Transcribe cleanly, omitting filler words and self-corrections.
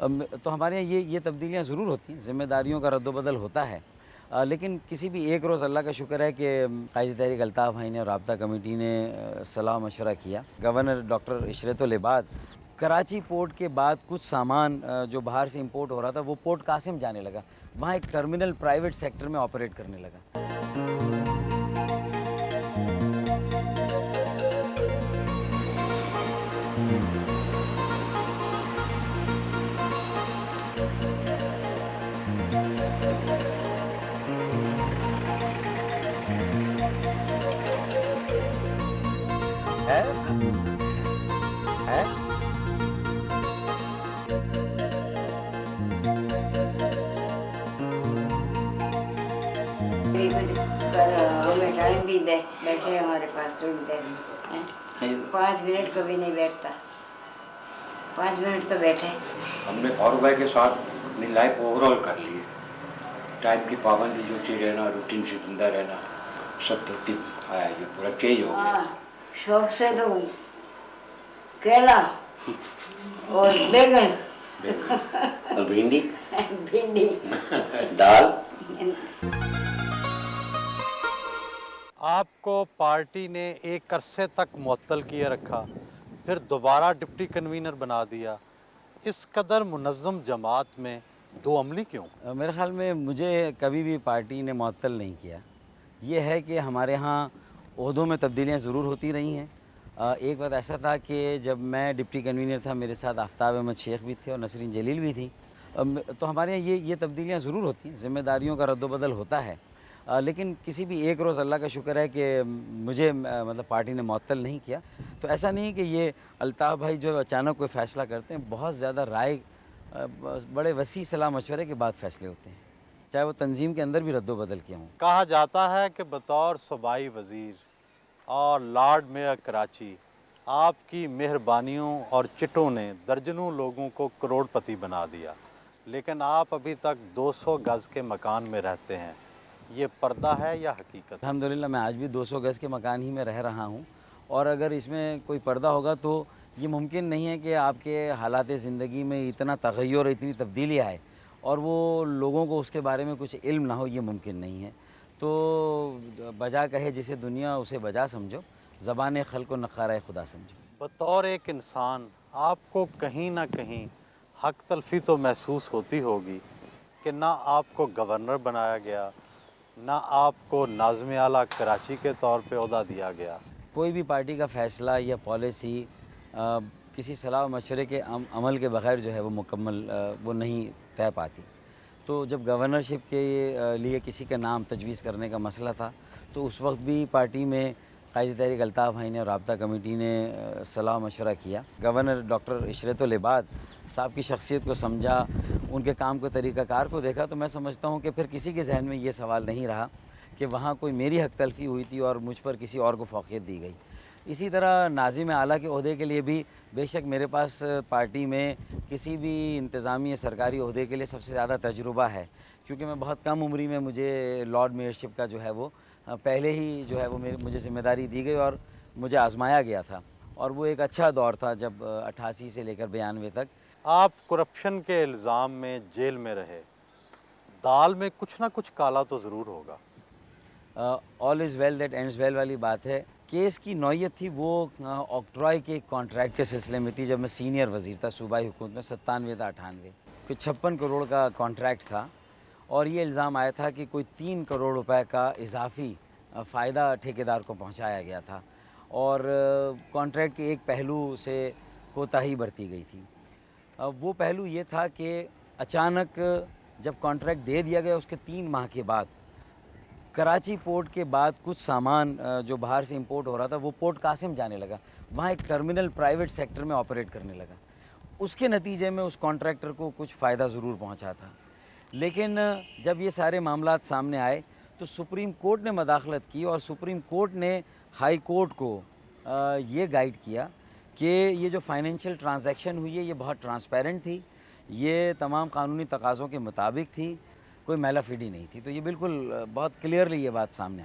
तो हमारे यहाँ ये तब्दीलियाँ ज़रूर होती हैं, ज़िम्मेदारियों का रद्द-बदल होता है। लेकिन किसी भी एक रोज़ अल्लाह का शुक्र है कि कायद तहरीक अल्ताफ़ भाई ने और राब्ता कमेटी ने सलाह-मशवरा किया। गवर्नर डॉक्टर इशरतुल इबाद कराची पोर्ट के बाद कुछ सामान जो बाहर से इम्पोर्ट हो रहा था, वो पोर्ट कासिम जाने लगा। वहाँ एक टर्मिनल प्राइवेट सेक्टर में ऑपरेट करने लगा। है? है? भी कुछ कर हमें टाइम भी दे बैठे हमारे पास थोड़ी देर हैं 5 मिनट कभी नहीं बैठता 5 मिनट तो बैठे। हमने फारूक भाई के साथ अपनी लाइफ ओवरऑल कर ली है। टाइम की पाबंदी जो थी रहना, रूटीन से जिंदा रहना, सब तरतीब आया, ये पूरा चेंज हो गया। शौक से तो केला और बैगन और भिंडी भिंडी दाल। आपको पार्टी ने एक अरसे तक मुअत्तल किए रखा, फिर दोबारा डिप्टी कन्वीनर बना दिया। इस कदर मुनज़्ज़म जमात में दो अमली क्यों? मेरे ख़्याल में मुझे कभी भी पार्टी ने मुअत्तल नहीं किया। ये है कि हमारे यहाँ ओहदों में तब्दीलियाँ ज़रूर होती रही हैं। एक वक़्त ऐसा था कि जब मैं डिप्टी कन्वीनर था, मेरे साथ आफ्ताब अहमद शेख भी थे और नसरीन जलील भी थी। तो हमारे यहाँ ये तब्दीलियाँ ज़रूर होती हैं, ज़िम्मेदारियों का रद्द-बदल होता है। लेकिन किसी भी एक रोज़ अल्लाह का शुक्र है कि मुझे मतलब पार्टी ने मुअत्तल नहीं किया। तो ऐसा नहीं कि ये अल्ताफ़ भाई जो अचानक कोई फ़ैसला करते हैं, बहुत ज़्यादा बड़े वसी सलाह मशवरे के बाद फ़ैसले होते हैं, चाहे वो तंज़ीम के अंदर भी रद्द-बदल किए हों। कहा जाता है कि बतौर सूबाई वज़ीर और लॉर्ड मेयर कराची, आपकी मेहरबानियों और चिटों ने दर्जनों लोगों को करोड़पति बना दिया, लेकिन आप अभी तक 200 गज़ के मकान में रहते हैं। ये पर्दा है या हकीकत? अल्हम्दुलिल्लाह मैं आज भी 200 गज़ के मकान ही में रह रहा हूँ और अगर इसमें कोई पर्दा होगा तो ये मुमकिन नहीं है कि आपके हालात ज़िंदगी में इतना तग़य्युर, इतनी तब्दीली आए और वो लोगों को उसके बारे में कुछ इल्म ना हो, ये मुमकिन नहीं है। तो बजा कहे जिसे दुनिया उसे बजा समझो, ज़बान ख़ल्क़ को नख़ारा खुदा समझो। बतौर एक इंसान आपको कहीं ना कहीं हक तलफी तो महसूस होती होगी कि ना आपको गवर्नर बनाया गया, ना आपको नाज़िम आला कराची के तौर पे ओहदा दिया गया। कोई भी पार्टी का फ़ैसला या पॉलिसी किसी सलाह मशवरे के अमल के बग़ैर जो है वो मुकम्मल वो नहीं तय पाती। तो जब गवर्नरशिप के लिए किसी का नाम तजवीज़ करने का मसला था, तो उस वक्त भी पार्टी में कायद तहरीक अल्ताफ़ भाई ने और राब्ता कमेटी ने सलाह मशवरा किया। गवर्नर डॉक्टर इशरतुल इबाद साहब की शख्सियत को समझा, उनके काम के तरीक़ाकार को देखा, तो मैं समझता हूँ कि फिर किसी के जहन में ये सवाल नहीं रहा कि वहाँ कोई मेरी हक तलफ़ी हुई थी और मुझ पर किसी और को फ़ौक़ियत दी गई। इसी तरह नाज़िम आला के ओहदे के लिए भी बेशक मेरे पास पार्टी में किसी भी इंतज़ामी या सरकारी ओहदे के लिए सबसे ज़्यादा तजुर्बा है, क्योंकि मैं बहुत कम उम्री में मुझे लॉर्ड मेयरशिप का जो है वो पहले ही जो है वो मुझे ज़िम्मेदारी दी गई और मुझे आज़माया गया था और वो एक अच्छा दौर था जब 88 से लेकर 92 तक। आप करप्शन के इल्ज़ाम में जेल में रहे, दाल में कुछ ना कुछ काला तो ज़रूर होगा। All is well that ends well वाली बात है। केस की नौयत थी वो ऑक्ट्रॉय के कॉन्ट्रैक्ट के सिलसिले में थी, जब मैं सीनियर वज़ीर था सूबाई हुकूमत में 97 था 98, कोई 56 करोड़ का कॉन्ट्रैक्ट था और ये इल्ज़ाम आया था कि कोई 3 करोड़ रुपए का इजाफ़ी फ़ायदा ठेकेदार को पहुंचाया गया था और कॉन्ट्रैक्ट के एक पहलू से कोताही बरती गई थी। वो पहलू ये था कि अचानक जब कॉन्ट्रैक्ट दे दिया गया उसके 3 माह के बाद कराची पोर्ट के बाद कुछ सामान जो बाहर से इंपोर्ट हो रहा था वो पोर्ट कासिम जाने लगा। वहाँ एक टर्मिनल प्राइवेट सेक्टर में ऑपरेट करने लगा। उसके नतीजे में उस कॉन्ट्रैक्टर को कुछ फ़ायदा ज़रूर पहुँचा था। लेकिन जब ये सारे मामलात सामने आए तो सुप्रीम कोर्ट ने मदाखलत की और सुप्रीम कोर्ट ने हाई कोर्ट को ये गाइड किया कि ये जो फाइनेंशियल ट्रांजैक्शन हुई है ये बहुत ट्रांसपेरेंट थी, ये तमाम कानूनी तकाज़ों के मुताबिक थी, कोई मैलाफिडी नहीं थी। तो ये बिल्कुल बहुत क्लियरली ये बात सामने आई।